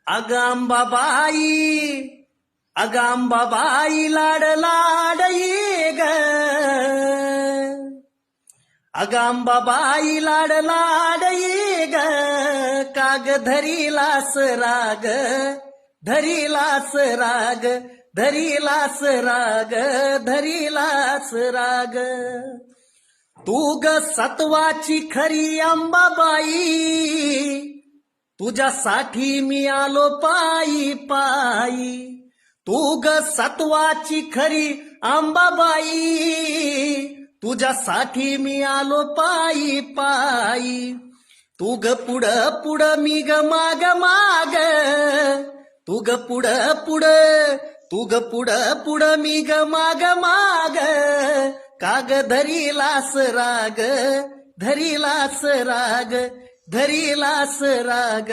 अगांबाबाई अगांबाबाई लाड लाड ये ग अगांबाबाई लाड लाड ये ग काग धरीलास राग धरीलास राग धरीलास राग धरीलास राग तू ग सत्वाची खरी अंबाबाई तुझ्यासाठी मी आलो पायी पायी तू ग सत्वाची खरी अंबाबाई तुझ्यासाठी मी आलो पायी पायी तू ग पुढ पुढ मी ग माग माग तू ग पुढ पुढ तू ग पुढ पुढ मी ग माग माग काग धरीलास राग धरीलास राग धरीलास राग